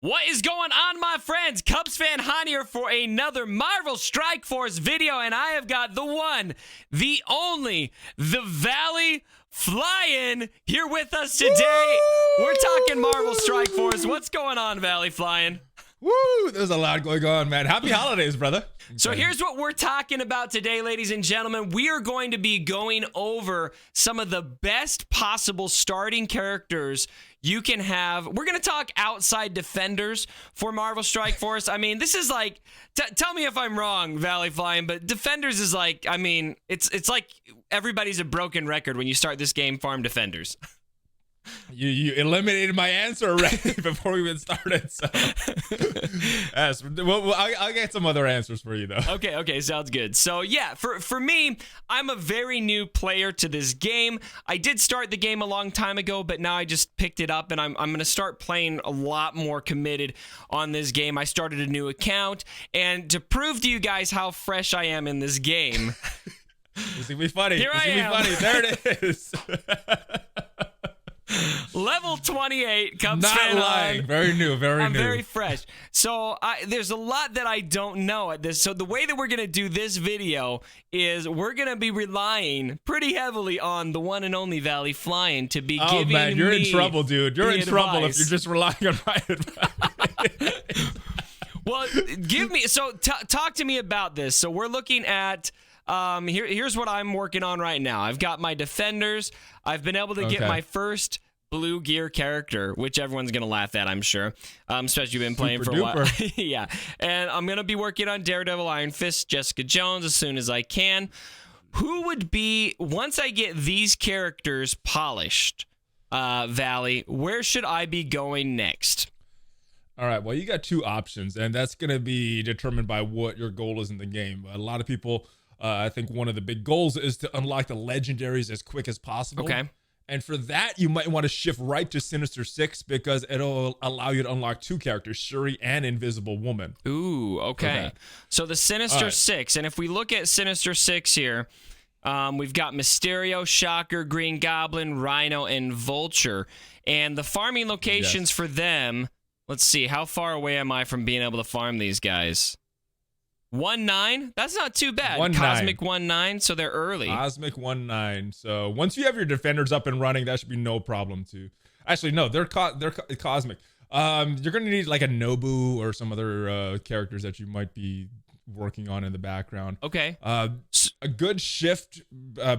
What is going on, my friends? Cubs fan Han here for another Marvel Strike Force video, and I have got the one, the only, the Valley Flying here with us today. Woo! We're talking Marvel Strike Force. What's going on, Valley Flying? Woo! There's a lot going on, man. Happy holidays, brother. So here's what we're talking about today, ladies and gentlemen. We are going to be going over some of the best possible starting characters you can have. We're going to talk outside defenders for Marvel Strike Force. I mean, this is like, tell me if I'm wrong, Valley Flying, but defenders is like, I mean, it's like everybody's a broken record when you start this game, farm defenders. You eliminated my answer already before we even started. So, yes, well, I'll get some other answers for you though. Okay, sounds good. So yeah, for me, I'm a very new player to this game. I did start the game a long time ago, but now I just picked it up, and I'm going to start playing a lot more committed on this game. I started a new account, and to prove to you guys how fresh I am in this game, this is gonna be funny. Here I am. Funny. There it is. Level 28 Cubs Not fan lying. on. Very new. I'm new. very fresh. So there's a lot that I don't know at this. So the way that we're going to do this video is we're going to be relying pretty heavily on the one and only Valley Flying to be giving me. Oh man, you're in trouble, dude. You're in trouble if advice. you're just relying on my advice. Well, talk to me about this. So we're looking at here's what I'm working on right now. I've got my defenders. I've been able to get my first blue gear character, which everyone's going to laugh at, I'm sure, especially you've been playing for a while. Yeah, and I'm going to be working on Daredevil, Iron Fist, Jessica Jones as soon as I can. Who would be, once I get these characters polished, Valley, where should I be going next? All right, well, you got two options, and that's going to be determined by what your goal is in the game. A lot of people... I think one of the big goals is to unlock the legendaries as quick as possible. Okay. And for that, you might want to shift right to Sinister 6 because it'll allow you to unlock two characters, Shuri and Invisible Woman. Ooh, okay. So the Sinister 6, and if we look at Sinister 6 here, we've got Mysterio, Shocker, Green Goblin, Rhino, and Vulture. And the farming locations for them, let's see, how far away am I from being able to farm these guys? 1-9? That's not too bad. 1-9. Cosmic 1-9, so they're early. Cosmic 1-9. So once you have your defenders up and running, that should be no problem too. Actually, no, they're cosmic. You're gonna need like a Nobu or some other characters that you might be working on in the background. Okay. A good shift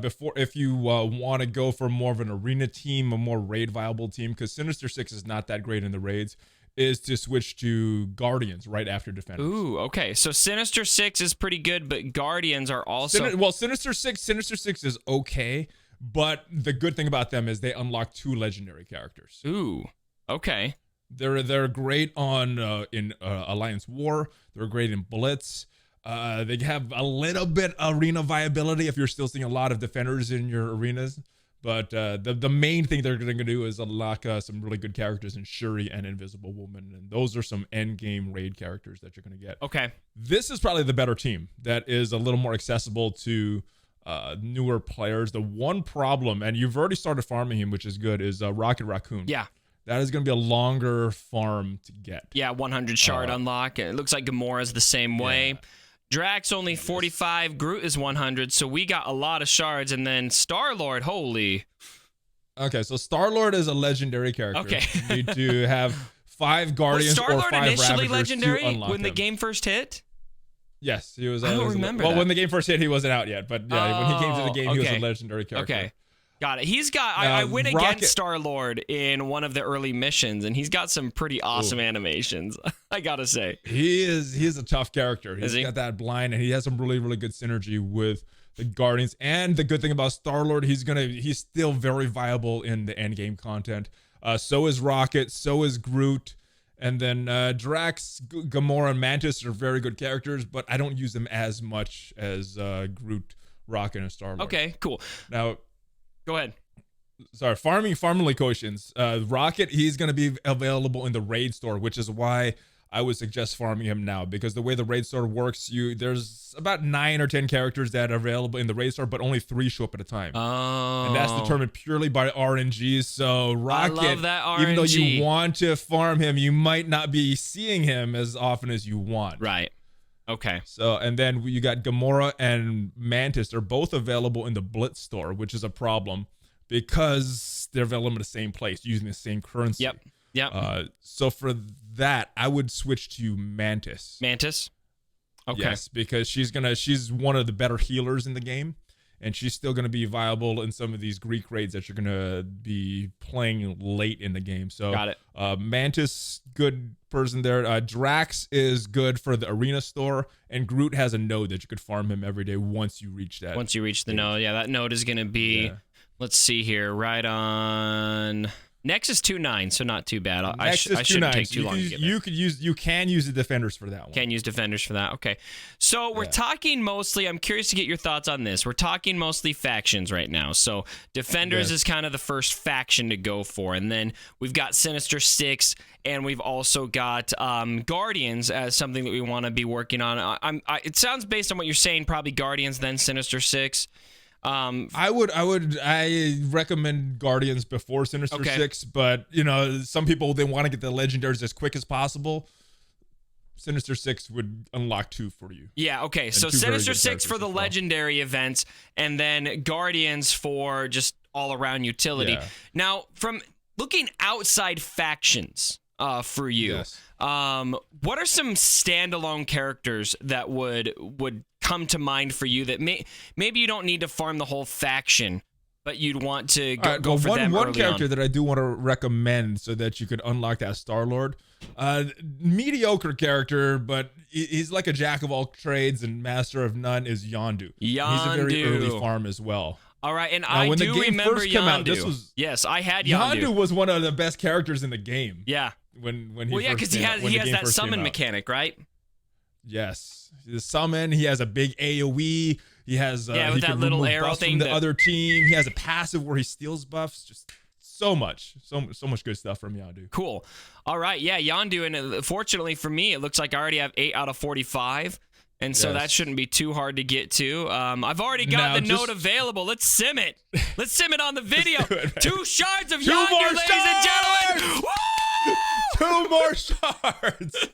before if you want to go for more of an arena team, a more raid viable team, because Sinister 6 is not that great in the raids, is to switch to Guardians right after Defenders. Ooh, okay. So Sinister 6 is pretty good, but Guardians are also... Sinister 6 is okay, but the good thing about them is they unlock two legendary characters. Ooh, okay. They're great on in Alliance War. They're great in Blitz. They have a little bit arena viability if you're still seeing a lot of defenders in your arenas. But the main thing they're going to do is unlock some really good characters in Shuri and Invisible Woman. And those are some end game raid characters that you're going to get. Okay. This is probably the better team that is a little more accessible to newer players. The one problem, and you've already started farming him, which is good, is Rocket Raccoon. Yeah. That is going to be a longer farm to get. Yeah, 100 shard unlock. It looks like Gamora's the same way. Yeah. Drax only 45, Groot is 100, so we got a lot of shards, and then Star-Lord, holy. Okay, so Star-Lord is a legendary character. Okay. You need to have 5 Guardians or 5 Ravagers initially legendary to unlock when the him. game first hit? Yes, he was. I don't remember Well, that. when the game first hit, he wasn't out yet, but yeah, when he came to the game, he was a legendary character. Okay. Got it. He's got. I went against Star-Lord in one of the early missions, and he's got some pretty awesome animations. I gotta say, he is a tough character. He's got that blind, and he has some really good synergy with the Guardians. And the good thing about Star-Lord, he's still very viable in the end game content. So is Rocket. So is Groot. And then Drax, Gamora, and Mantis are very good characters, but I don't use them as much as Groot, Rocket, and Star-Lord. Okay, cool. Now. Go ahead. Sorry, farming locations. Rocket, he's going to be available in the raid store, which is why I would suggest farming him now, because the way the raid store works, there's about 9 or 10 characters that are available in the raid store, but only 3 show up at a time. Oh. And that's determined purely by RNG. So Rocket, I love that RNG. even though you want to farm him, you might not be seeing him as often as you want. Right. Okay. So, and then you got Gamora and Mantis. They're both available in the Blitz store, which is a problem because they're available in the same place using the same currency. Yep. So for that, I would switch to Mantis. Mantis? Okay. Yes, because she's one of the better healers in the game, and she's still gonna be viable in some of these Greek raids that you're gonna be playing late in the game. So got it. Mantis, good person there. Drax is good for the arena store, and Groot has a node that you could farm him every day once you reach that. Once you reach the node, yeah, that node is gonna be. Let's see here, right on Nexus 2.9, so not too bad. I shouldn't take too long to get there. You can use the defenders for that one. Can use defenders for that. Okay. So we're talking mostly, I'm curious to get your thoughts on this. We're talking mostly factions right now. So defenders is kind of the first faction to go for. And then we've got Sinister 6, and we've also got Guardians as something that we want to be working on. It sounds, based on what you're saying, probably Guardians, then Sinister 6. I recommend Guardians before Sinister 6, but some people, they want to get the legendaries as quick as possible. Sinister 6 would unlock 2 for you. Yeah, okay. So Sinister 6 for the legendary events, and then Guardians for just all around utility. Yeah. Now, from looking outside factions for you, what are some standalone characters that would come to mind for you that maybe you don't need to farm the whole faction, but you'd want to go for them one character that I do want to recommend so that you could unlock that Star-Lord. Mediocre character, but he's like a jack of all trades and master of none, is Yondu. He's a very early farm as well. All right, and I do remember Yondu. Yes, I had Yondu. Yondu was one of the best characters in the game. Yeah. When because he has that summon mechanic, right? Yes, the summon. He has a big AOE. He has with that little arrow thing. From the other team. He has a passive where he steals buffs. Just so much good stuff from Yondu. Cool. All right, yeah, Yondu, and fortunately for me, it looks like I already have 8 out of 45. And so that shouldn't be too hard to get to. I've already got the node available. Let's sim it. Let's sim it on the video. 2 shards of Yondu, ladies and gentlemen. Woo! 2 more shards.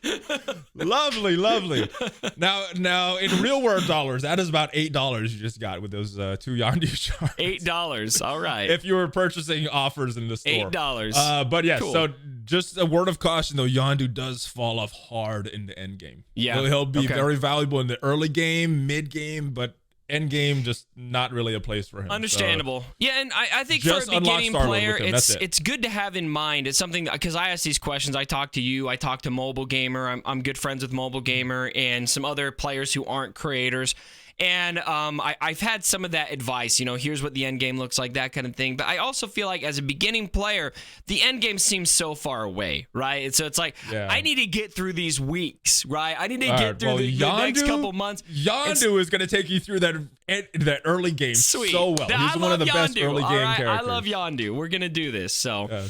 Lovely. Now in real world dollars, that is about $8 you just got with those 2 Yondu shards. $8. All right. If you were purchasing offers in the store. $8. But yeah, cool. So just a word of caution though, Yondu does fall off hard in the end game. Yeah. He'll be very valuable in the early game, mid game, but end game, just not really a place for him. Understandable. Yeah, and I think for a beginning player, it's good to have in mind. It's something, because I ask these questions. I talk to you. I talk to Mobile Gamer. I'm good friends with Mobile Gamer and some other players who aren't creators. And I've had some of that advice, here's what the end game looks like, that kind of thing. But I also feel like as a beginning player, the end game seems so far away, right? So it's like, I need to get through these weeks, right? I need to get through the next couple months. Yondu is going to take you through that early game so well. He's one of the best early game characters. I love Yondu. We're going to do this, so...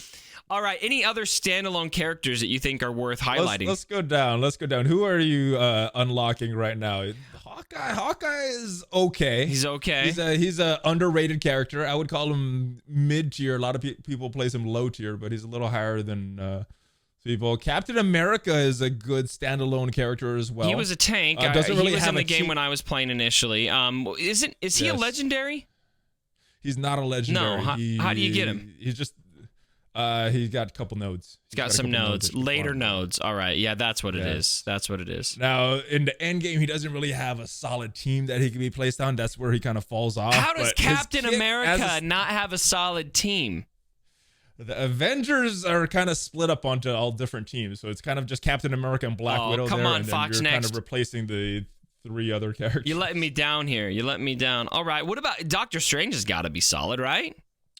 All right. Any other standalone characters that you think are worth highlighting? Let's go down. Who are you unlocking right now? Hawkeye is okay. He's okay. He's a underrated character. I would call him mid tier. A lot of people place him low tier, but he's a little higher than people. Captain America is a good standalone character as well. He was a tank. He was in the game when I was playing initially. Is he a legendary? He's not a legendary. No. How do you get him? He's just. He's got a couple nodes. He's got some nodes. Later nodes. All right. Yeah, that's what it is. That's what it is. Now, in the end game, he doesn't really have a solid team that he can be placed on. That's where he kind of falls off. How does Captain America not have a solid team? The Avengers are kind of split up onto all different teams. So it's kind of just Captain America and Black Widow come there. on, and then Fox you're next. kind of replacing the 3 other characters. You're letting me down here. All right. What about Doctor Strange? Has got to be solid, right?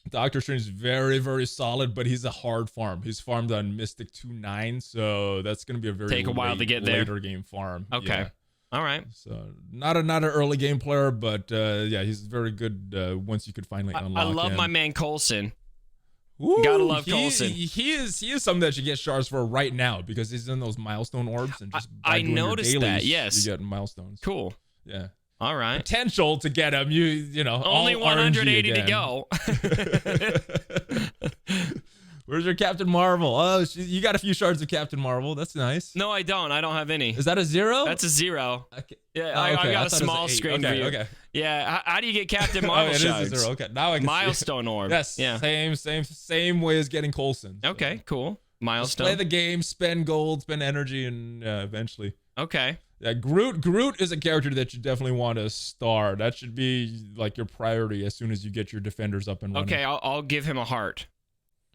Doctor Strange is very, very solid, but he's a hard farm. He's farmed on Mystic 2.9, so that's going to be a very later game farm. Okay. Yeah. All right. So not an early game player, but he's very good once you could finally unlock him. I love my man Coulson. Ooh, Gotta love Coulson. He is something that you get shards for right now because he's in those milestone orbs and just by I doing noticed your dailies, that. Yes, you get milestones. Cool. Yeah. All right. Potential to get him. You know. Only all 180 to go. Where's your Captain Marvel? Oh, you got a few shards of Captain Marvel. That's nice. No, I don't. I don't have any. Is that a 0? That's a 0. Okay. Yeah, I got a small screen okay, view. Okay. Yeah, how do you get Captain Marvel shards? It is a 0. Okay, now I can Milestone see it. orb. Yes. Yeah. Same way as getting Coulson. So. Okay. Cool. Milestone. Just play the game, spend gold, spend energy, and eventually. Okay. Yeah, Groot is a character that you definitely want to star. That should be like your priority as soon as you get your defenders up and running. Okay, I'll give him a heart.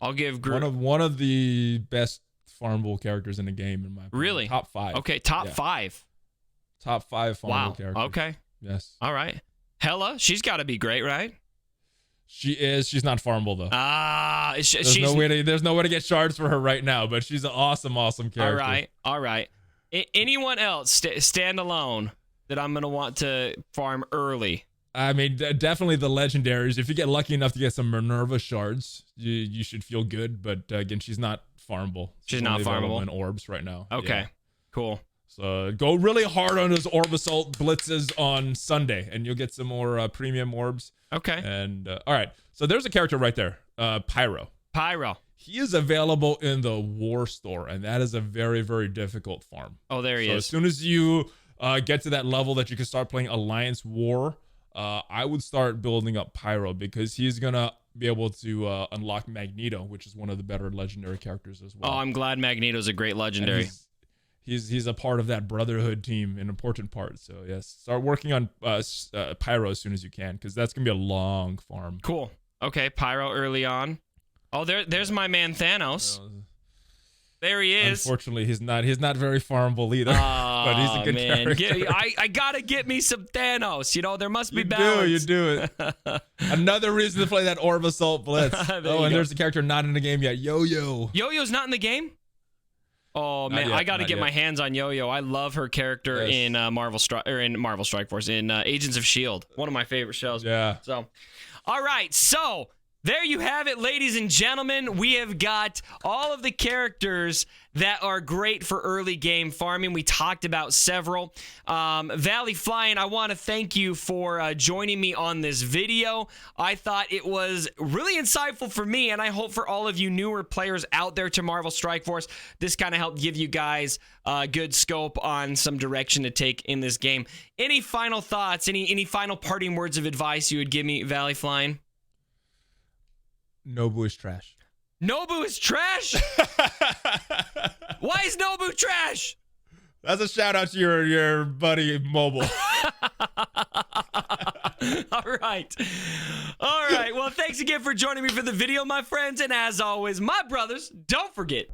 I'll give Groot one of the best farmable characters in the game in my opinion. Really? Top 5. Okay, top 5. Top 5 farmable characters. Okay. Yes. All right. Hela, she's got to be great, right? She is. She's not farmable though. There's no way to get shards for her right now, but she's an awesome character. All right. Anyone else standalone that I'm gonna want to farm early? I mean, definitely the legendaries. If you get lucky enough to get some Minerva shards, you should feel good. But again, she's not farmable. She's not farmable in orbs right now. Okay, yeah. Cool. So go really hard on those orb assault blitzes on Sunday, and you'll get some more premium orbs. Okay. And all right, so there's a character right there, Pyro. Pyro. He is available in the War Store, and that is a very, very difficult farm. Oh, there he is. As soon as you get to that level that you can start playing Alliance War, I would start building up Pyro because he's gonna be able to unlock Magneto, which is one of the better legendary characters as well. Oh, I'm glad Magneto's a great legendary. He's a part of that Brotherhood team, an important part. So yes, start working on Pyro as soon as you can because that's gonna be a long farm. Cool. Okay, Pyro early on. Oh, there's my man Thanos. There he is. Unfortunately, he's not very farmable either. But he's a good character. I gotta get me some Thanos. You know, there must be balance. You do it. Another reason to play that Orb Assault Blitz. There's a character not in the game yet. Yo-Yo. Yo-Yo's not in the game? Oh man, I gotta get my hands on Yo-Yo. I love her character in Marvel Strike Force, in Agents of S.H.I.E.L.D. One of my favorite shows. Yeah. So, all right, so there you have it, ladies and gentlemen. We have got all of the characters that are great for early game farming. We talked about several. Valley Flying, I want to thank you for joining me on this video. I thought it was really insightful for me, and I hope for all of you newer players out there to Marvel Strike Force, this kind of helped give you guys a good scope on some direction to take in this game. Any final thoughts, any final parting words of advice you would give me, Valley Flying? Nobu is trash. Nobu is trash? Why is Nobu trash? That's a shout out to your buddy Mobile. All right. Well, thanks again for joining me for the video, my friends. And as always, my brothers, don't forget